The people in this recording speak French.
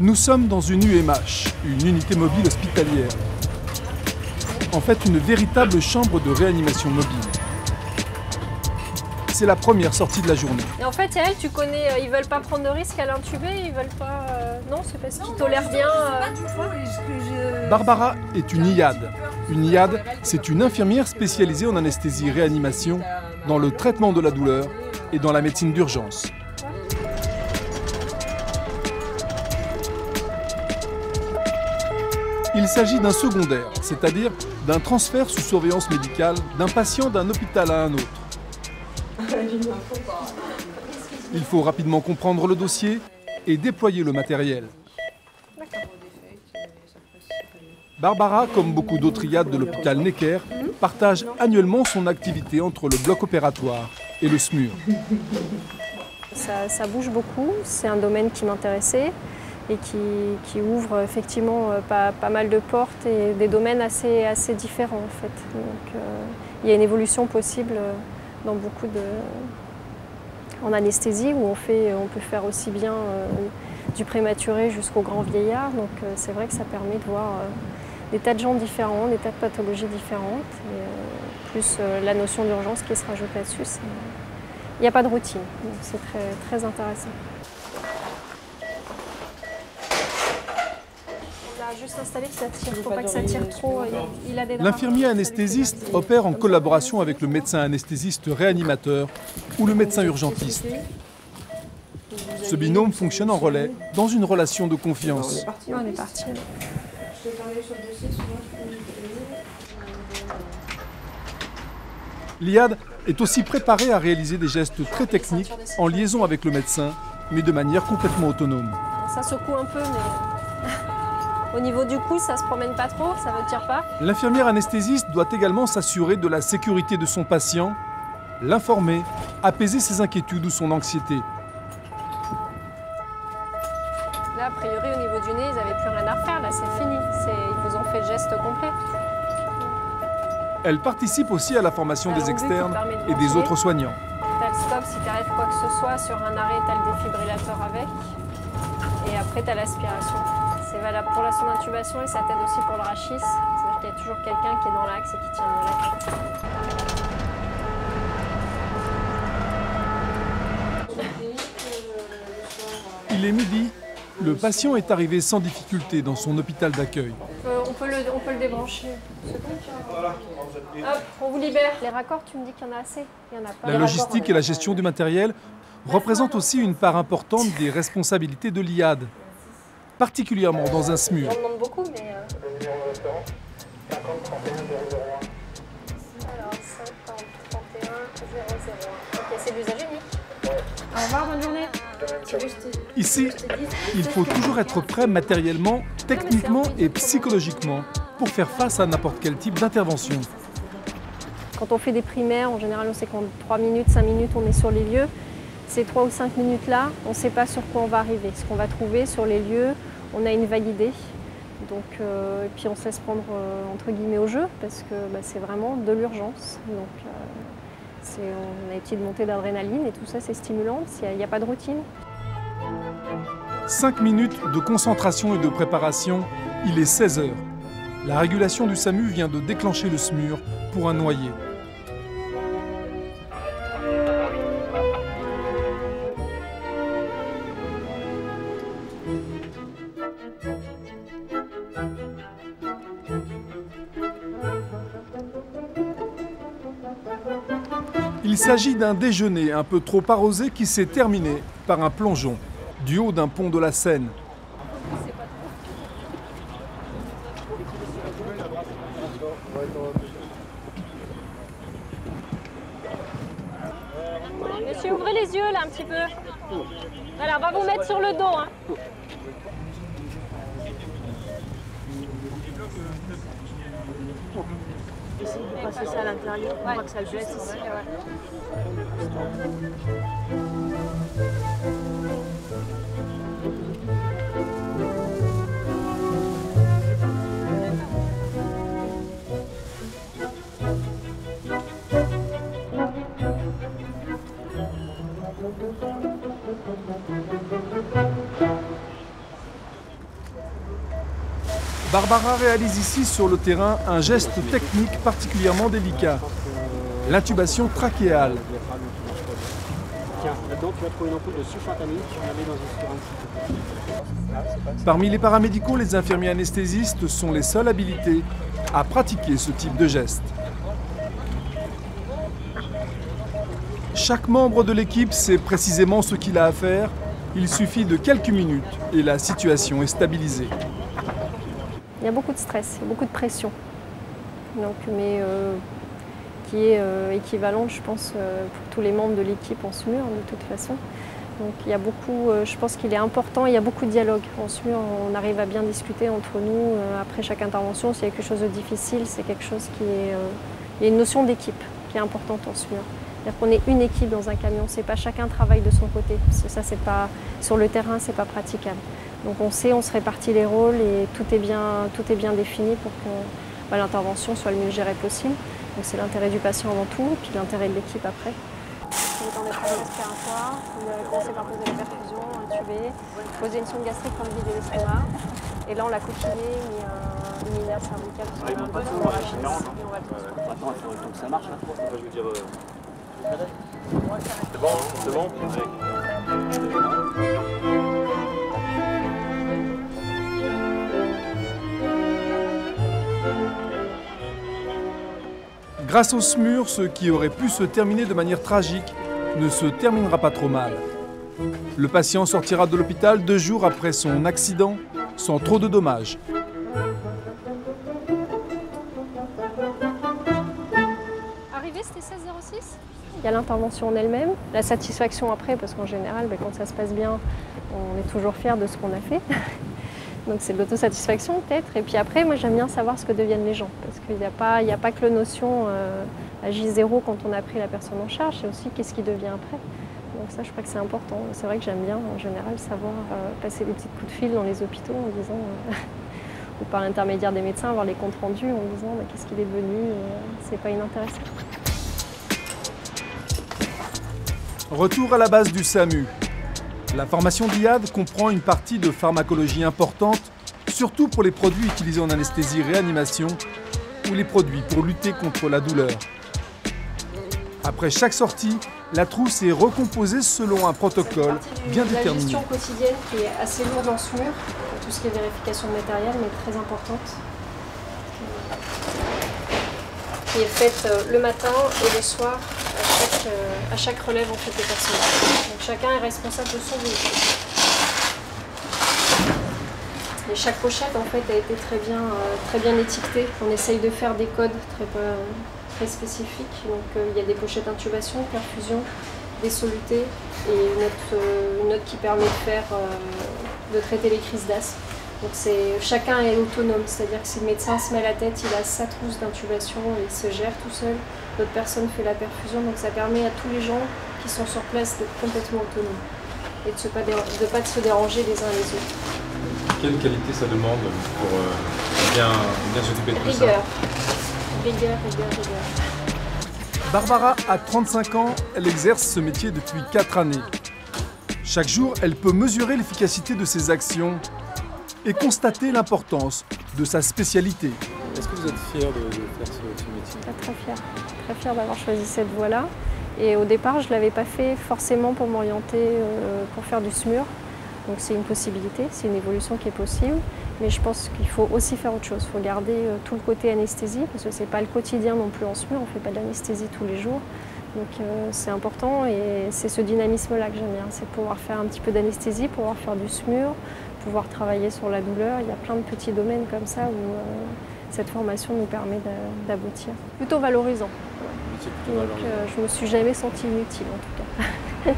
Nous sommes dans une UMH, une unité mobile hospitalière. En fait, une véritable chambre de réanimation mobile. C'est la première sortie de la journée. Et en fait, elle, tu connais, ils veulent pas prendre de risque à l'intuber, ils veulent pas... Non, c'est parce qu'ils tolèrent bien... Barbara est une IAD. Une IAD, c'est une infirmière spécialisée en anesthésie-réanimation, dans le traitement de la douleur et dans la médecine d'urgence. Il s'agit d'un secondaire, c'est-à-dire d'un transfert sous surveillance médicale d'un patient d'un hôpital à un autre. Il faut rapidement comprendre le dossier et déployer le matériel. Barbara, comme beaucoup d'autres IAD de l'hôpital Necker, partage annuellement son activité entre le bloc opératoire et le SMUR. Ça bouge beaucoup, c'est un domaine qui m'intéressait et qui ouvre effectivement pas mal de portes et des domaines assez différents en fait. Donc, il y a une évolution possible dans beaucoup de... En anesthésie où on peut faire aussi bien du prématuré jusqu'au grand vieillard. Donc c'est vrai que ça permet de voir des tas de gens différents, des tas de pathologies différentes. Et, plus la notion d'urgence qui se rajoute là-dessus. Il n'y a pas de routine, donc c'est très intéressant. On a juste installé que ça tire, il ne faut pas que ça tire trop. L'infirmier anesthésiste opère en collaboration avec le médecin anesthésiste réanimateur ou le médecin urgentiste. Ce binôme fonctionne en relais, dans une relation de confiance. On est parti. L'IAD est aussi préparée à réaliser des gestes très techniques en liaison avec le médecin, mais de manière complètement autonome. Ça secoue un peu, mais au niveau du cou, ça se promène pas trop, ça ne tire pas. L'infirmière anesthésiste doit également s'assurer de la sécurité de son patient, l'informer, apaiser ses inquiétudes ou son anxiété. Là, a priori, au niveau du nez, ils n'avaient plus rien à refaire. Là, c'est fini. Ils vous ont fait le geste complet. Elle participe aussi à la formation des externes et des autres soignants. Tu as le stop si t'arrive quoi que ce soit. Sur un arrêt, tu as le défibrillateur avec. Et après, tu as l'aspiration. C'est valable pour la sonde d'intubation et ça t'aide aussi pour le rachis. C'est-à-dire qu'il y a toujours quelqu'un qui est dans l'axe et qui tient le l'axe. Il est midi. Le patient est arrivé sans difficulté dans son hôpital d'accueil. On peut le débrancher. Hop, on vous libère. Les raccords, tu me dis qu'il y en a assez. Il y en a pas. La logistique et la gestion du matériel représentent aussi une part importante des responsabilités de l'IAD, particulièrement dans un SMUR. On demande beaucoup, mais... Alors, 50 31 001. Ok, c'est l'usage unique. Au revoir, bonne journée. Ici, il faut toujours être prêt matériellement, techniquement et psychologiquement pour faire face à n'importe quel type d'intervention. Quand on fait des primaires, en général, on sait qu'en 3 minutes, 5 minutes, on est sur les lieux. Ces 3 ou 5 minutes-là, on ne sait pas sur quoi on va arriver. Ce qu'on va trouver sur les lieux, on a une vague idée. Donc, et puis on se laisse prendre entre guillemets au jeu parce que c'est vraiment de l'urgence. Donc, on a une petite montée d'adrénaline et tout ça, c'est stimulant. Il n'y a pas de routine. 5 minutes de concentration et de préparation, il est 16 heures. La régulation du SAMU vient de déclencher le SMUR pour un noyé. Il s'agit d'un déjeuner un peu trop arrosé qui s'est terminé par un plongeon du haut d'un pont de la Seine. Monsieur, ouvrez les yeux là un petit peu. Voilà, on va vous mettre sur le dos. Hein. Essayez de passer ça à l'intérieur, on voit que ça le blesse ici. Barbara réalise ici sur le terrain un geste technique particulièrement délicat, l'intubation trachéale. Tiens, là-dedans, tu vas trouver une ampoule de sulfentanyl, tu la mets dans une syringe. Parmi les paramédicaux, les infirmiers anesthésistes sont les seuls habilités à pratiquer ce type de geste. Chaque membre de l'équipe sait précisément ce qu'il a à faire. Il suffit de quelques minutes et la situation est stabilisée. Il y a beaucoup de stress, il y a beaucoup de pression, donc, mais qui est équivalente, je pense, pour tous les membres de l'équipe en SMUR, de toute façon. Donc il y a beaucoup, je pense qu'il est important, il y a beaucoup de dialogue en SMUR, on arrive à bien discuter entre nous après chaque intervention. S'il y a quelque chose de difficile, c'est quelque chose qui est... il y a une notion d'équipe qui est importante en SMUR. C'est-à-dire qu'on est une équipe dans un camion, c'est pas chacun travaille de son côté, parce que ça, c'est pas, sur le terrain, c'est pas praticable. Donc on sait, on se répartit les rôles et tout est bien défini pour que l'intervention soit le mieux gérée possible. Donc c'est l'intérêt du patient avant tout, puis l'intérêt de l'équipe après. On est dans des problèmes respiratoires, on va commencer par poser la perfusion, intuber, poser une sonde gastrique pour vider l'estomac. Et là on l'a coquillé, mis une nerf cervicale sur un peu sur la chaise, et on va tout. Attends, il faut que ça marche. Je veux dire... C'est bon, c'est bon. Grâce au SMUR, ce qui aurait pu se terminer de manière tragique ne se terminera pas trop mal. Le patient sortira de l'hôpital 2 jours après son accident sans trop de dommages. Arrivé, c'était 16h06. Il y a l'intervention en elle-même, la satisfaction après, parce qu'en général, quand ça se passe bien, on est toujours fier de ce qu'on a fait. Donc c'est de l'autosatisfaction peut-être. Et puis après, moi j'aime bien savoir ce que deviennent les gens. Parce qu'il n'y a pas que la notion à J0 quand on a pris la personne en charge, c'est aussi qu'est-ce qui devient après. Donc ça, je crois que c'est important. C'est vrai que j'aime bien en général savoir passer des petits coups de fil dans les hôpitaux en disant, ou par l'intermédiaire des médecins, avoir les comptes rendus en disant qu'est-ce qu'il est devenu, c'est pas inintéressant. Retour à la base du SAMU. La formation d'IAD comprend une partie de pharmacologie importante, surtout pour les produits utilisés en anesthésie-réanimation ou les produits pour lutter contre la douleur. Après chaque sortie, la trousse est recomposée selon un protocole bien déterminé. La gestion quotidienne qui est assez lourde en SMUR, tout ce qui est vérification de matériel, mais très importante, qui est faite le matin et le soir à chaque relève en fait des personnes. Donc chacun est responsable de son véhicule. Et chaque pochette en fait a été très bien étiquetée. On essaye de faire des codes très spécifiques. Donc il y a des pochettes intubation, perfusion, des solutés et une note qui permet de traiter les crises d'asthme. Donc chacun est autonome, c'est-à-dire que si le médecin se met à la tête, il a sa trousse d'intubation et il se gère tout seul. L'autre personne fait la perfusion, donc ça permet à tous les gens qui sont sur place d'être complètement autonomes et de pas se déranger les uns les autres. Quelle qualité ça demande pour bien s'occuper de tout ça? Rigueur. Barbara a 35 ans, elle exerce ce métier depuis 4 années. Chaque jour, elle peut mesurer l'efficacité de ses actions et constater l'importance de sa spécialité. Est-ce que vous êtes fier de faire ce métier? Très fière d'avoir choisi cette voie-là. Et au départ, je ne l'avais pas fait forcément pour m'orienter pour faire du SMUR. Donc c'est une possibilité, c'est une évolution qui est possible. Mais je pense qu'il faut aussi faire autre chose. Il faut garder tout le côté anesthésie, parce que ce n'est pas le quotidien non plus en SMUR, on ne fait pas d'anesthésie tous les jours. Donc c'est important et c'est ce dynamisme-là que j'aime bien. C'est pouvoir faire un petit peu d'anesthésie, pouvoir faire du SMUR, pouvoir travailler sur la douleur. Il y a plein de petits domaines comme ça où cette formation nous permet d'aboutir. Plutôt valorisant. Donc je ne me suis jamais sentie inutile en tout cas.